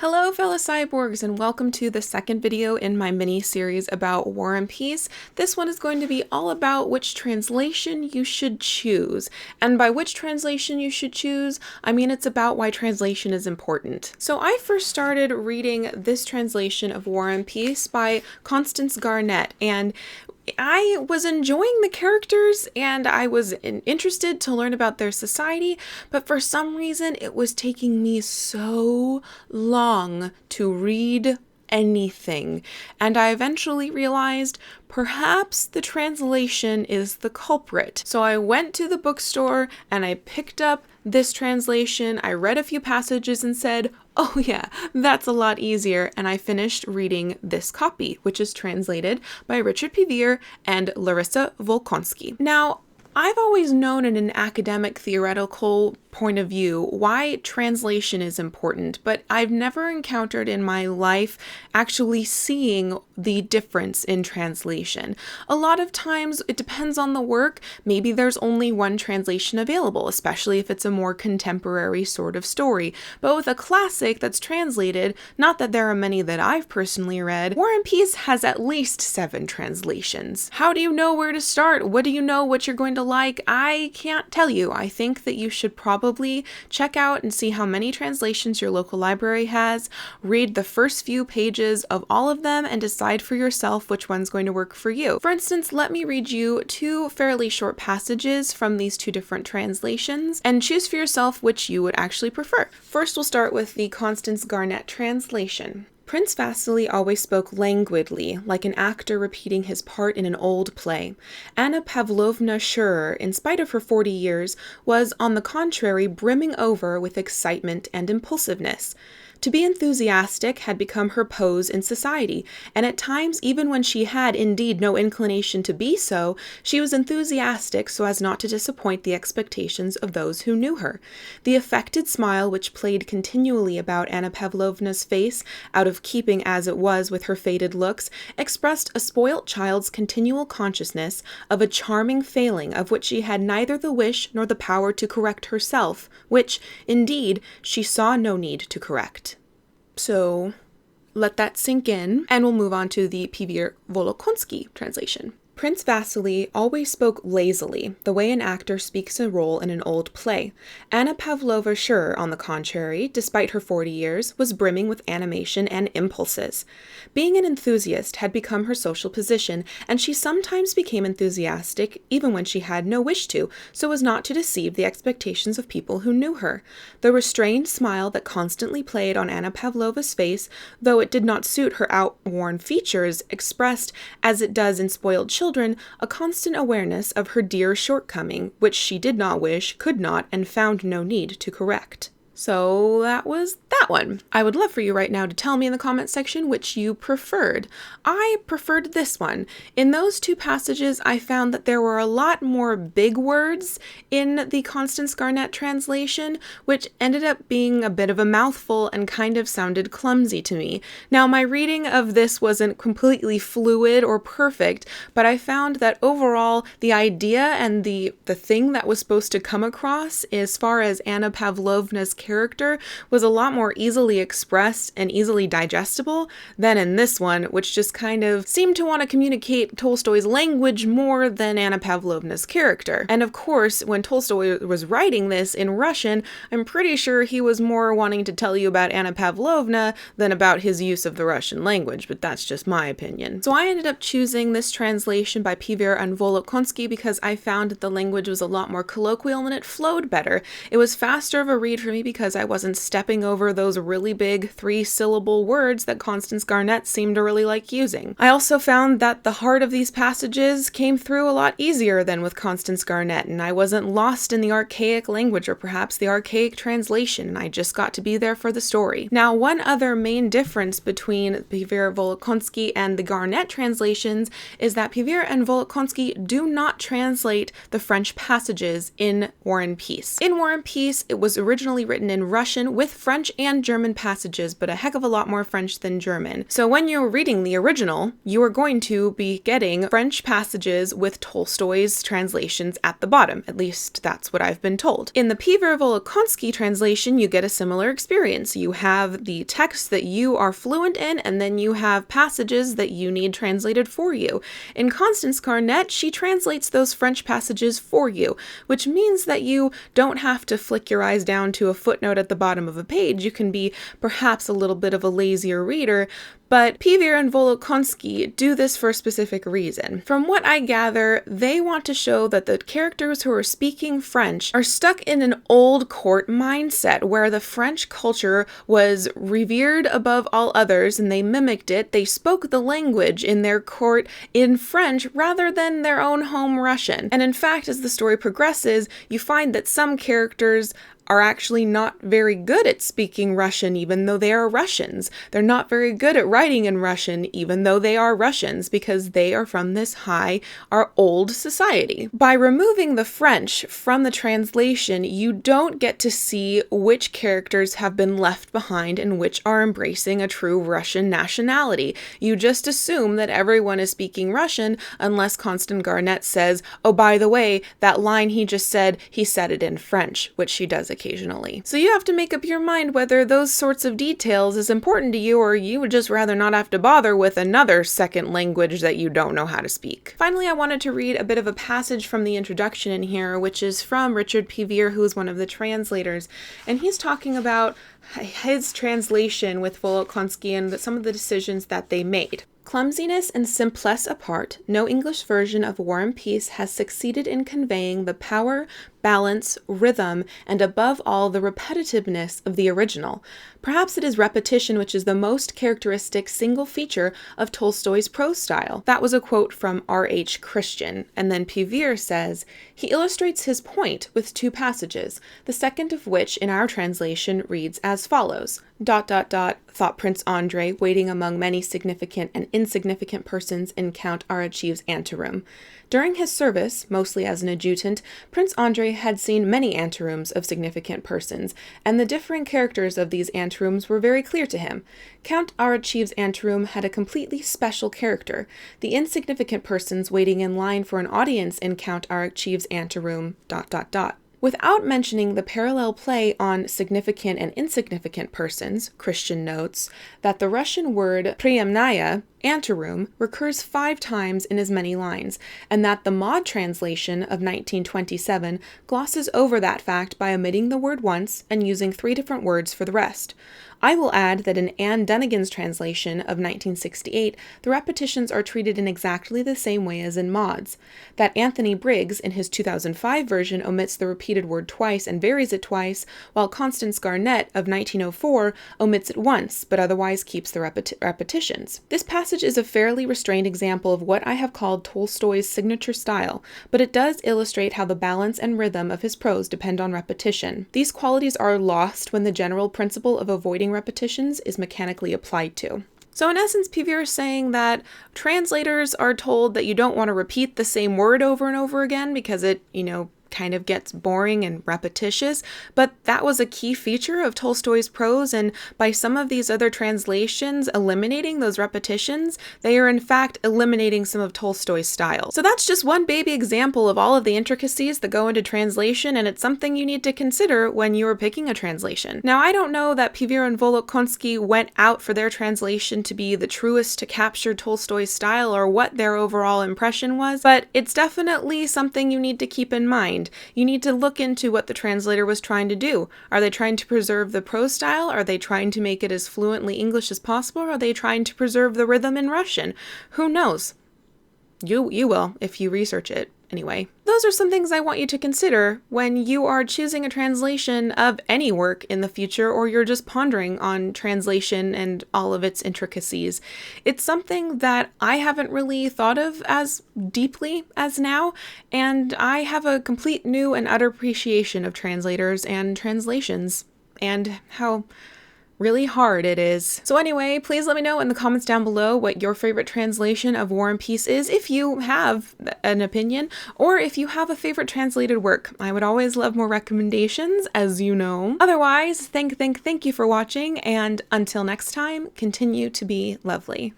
Hello fellow cyborgs, and welcome to the second video in my mini-series about War and Peace. This one is going to be all about which translation you should choose. And by which translation you should choose, I mean it's about why translation is important. So I first started reading this translation of War and Peace by Constance Garnett, and I was enjoying the characters and I was interested to learn about their society, but for some reason it was taking me so long to read anything. And I eventually realized perhaps the translation is the culprit. So I went to the bookstore and I picked up this translation. I read a few passages and said, oh yeah, that's a lot easier. And I finished reading this copy, which is translated by Richard Pevear and Larissa Volkonsky. Now, I've always known in an academic theoretical point of view why translation is important, but I've never encountered in my life actually seeing the difference in translation. A lot of times it depends on the work. Maybe there's only one translation available, especially if it's a more contemporary sort of story. But with a classic that's translated, not that there are many that I've personally read, War and Peace has at least 7 translations. How do you know where to start? What do you know what you're going to like? I can't tell you. I think that you should probably check out and see how many translations your local library has, read the first few pages of all of them, and decide for yourself which one's going to work for you. For instance, let me read you 2 fairly short passages from these 2 different translations and choose for yourself which you would actually prefer. First, we'll start with the Constance Garnett translation. Prince Vasily always spoke languidly, like an actor repeating his part in an old play. Anna Pavlovna Scherer, in spite of her 40 years, was, on the contrary, brimming over with excitement and impulsiveness. To be enthusiastic had become her pose in society, and at times, even when she had indeed no inclination to be so, she was enthusiastic so as not to disappoint the expectations of those who knew her. The affected smile which played continually about Anna Pavlovna's face, out of keeping as it was with her faded looks, expressed a spoilt child's continual consciousness of a charming failing of which she had neither the wish nor the power to correct herself, which, indeed, she saw no need to correct. So let that sink in, and we'll move on to the Pevear-Volokonsky translation. Prince Vasily always spoke lazily, the way an actor speaks a role in an old play. Anna Pavlovna Scherer, on the contrary, despite her 40 years, was brimming with animation and impulses. Being an enthusiast had become her social position, and she sometimes became enthusiastic even when she had no wish to, so as not to deceive the expectations of people who knew her. The restrained smile that constantly played on Anna Pavlovna's face, though it did not suit her outworn features, expressed, as it does in spoiled children, a constant awareness of her dear shortcoming, which she did not wish, could not, and found no need to correct. So that was that one. I would love for you right now to tell me in the comment section which you preferred. I preferred this one. In those 2 passages, I found that there were a lot more big words in the Constance Garnett translation, which ended up being a bit of a mouthful and kind of sounded clumsy to me. Now, my reading of this wasn't completely fluid or perfect, but I found that overall, the idea and the thing that was supposed to come across as far as Anna Pavlovna's character was a lot more easily expressed and easily digestible than in this one, which just kind of seemed to want to communicate Tolstoy's language more than Anna Pavlovna's character. And of course, when Tolstoy was writing this in Russian, I'm pretty sure he was more wanting to tell you about Anna Pavlovna than about his use of the Russian language, but that's just my opinion. So I ended up choosing this translation by Pevear and Volokonsky because I found that the language was a lot more colloquial and it flowed better. It was faster of a read for me because I wasn't stepping over those really big 3-syllable words that Constance Garnett seemed to really like using. I also found that the heart of these passages came through a lot easier than with Constance Garnett, and I wasn't lost in the archaic language or perhaps the archaic translation, and I just got to be there for the story. Now, one other main difference between Pevear-Volokonsky and the Garnett translations is that Pevear and Volokonsky do not translate the French passages in War and Peace. In War and Peace, it was originally written written in Russian with French and German passages, but a heck of a lot more French than German. So when you're reading the original, you are going to be getting French passages with Tolstoy's translations at the bottom. At least that's what I've been told. In the Piotr Volokonsky translation, you get a similar experience. You have the text that you are fluent in, and then you have passages that you need translated for you. In Constance Garnett, she translates those French passages for you, which means that you don't have to flick your eyes down to a footnote at the bottom of a page. You can be perhaps a little bit of a lazier reader, but Piotr and Volokonsky do this for a specific reason. From what I gather, they want to show that the characters who are speaking French are stuck in an old court mindset where the French culture was revered above all others and they mimicked it. They spoke the language in their court in French rather than their own home Russian. And in fact, as the story progresses, you find that some characters are actually not very good at speaking Russian, even though they are Russians. They're not very good at writing in Russian, even though they are Russians, because they are from this our old society. By removing the French from the translation, you don't get to see which characters have been left behind and which are embracing a true Russian nationality. You just assume that everyone is speaking Russian unless Constance Garnett says, oh, by the way, that line he just said, he said it in French, which she does occasionally. So you have to make up your mind whether those sorts of details is important to you, or you would just rather not have to bother with another second language that you don't know how to speak. Finally, I wanted to read a bit of a passage from the introduction in here, which is from Richard Pivier, who is one of the translators, and he's talking about his translation with Volokonsky and some of the decisions that they made. Clumsiness and simplesse apart, no English version of War and Peace has succeeded in conveying the power, balance, rhythm, and above all the repetitiveness of the original. Perhaps it is repetition which is the most characteristic single feature of Tolstoy's prose style. That was a quote from R.H. Christian, and then Pivier says, he illustrates his point with two passages, the second of which in our translation reads as follows, ... thought Prince Andrei, waiting among many significant and insignificant persons in Count Arachiv's anteroom. During his service, mostly as an adjutant, Prince Andrei had seen many anterooms of significant persons, and the differing characters of these anterooms were very clear to him. Count Arachiv's anteroom had a completely special character. The insignificant persons waiting in line for an audience in Count Arachiv's anteroom... Without mentioning the parallel play on significant and insignificant persons, Christian notes that the Russian word priemnaya, anteroom, recurs 5 times in as many lines, and that the Maud translation of 1927 glosses over that fact by omitting the word once and using 3 different words for the rest. I will add that in Anne Dunnigan's translation of 1968, the repetitions are treated in exactly the same way as in Maud's. That Anthony Briggs, in his 2005 version, omits the repeated word twice and varies it twice, while Constance Garnett of 1904 omits it once, but otherwise keeps the repetitions. This passage is a fairly restrained example of what I have called Tolstoy's signature style, but it does illustrate how the balance and rhythm of his prose depend on repetition. These qualities are lost when the general principle of avoiding repetitions is mechanically applied to. So in essence, Pivier is saying that translators are told that you don't want to repeat the same word over and over again because it, kind of gets boring and repetitious, but that was a key feature of Tolstoy's prose, and by some of these other translations eliminating those repetitions, they are in fact eliminating some of Tolstoy's style. So that's just one baby example of all of the intricacies that go into translation, and it's something you need to consider when you are picking a translation. Now, I don't know that Pivier and Volokonsky went out for their translation to be the truest to capture Tolstoy's style or what their overall impression was, but it's definitely something you need to keep in mind. You need to look into what the translator was trying to do. Are they trying to preserve the prose style? Are they trying to make it as fluently English as possible? Or are they trying to preserve the rhythm in Russian? Who knows? You will, if you research it. Anyway, those are some things I want you to consider when you are choosing a translation of any work in the future, or you're just pondering on translation and all of its intricacies. It's something that I haven't really thought of as deeply as now, and I have a complete new and utter appreciation of translators and translations, and how really hard it is. So anyway, please let me know in the comments down below what your favorite translation of War and Peace is, if you have an opinion, or if you have a favorite translated work. I would always love more recommendations, as you know. Otherwise, thank you for watching, and until next time, continue to be lovely.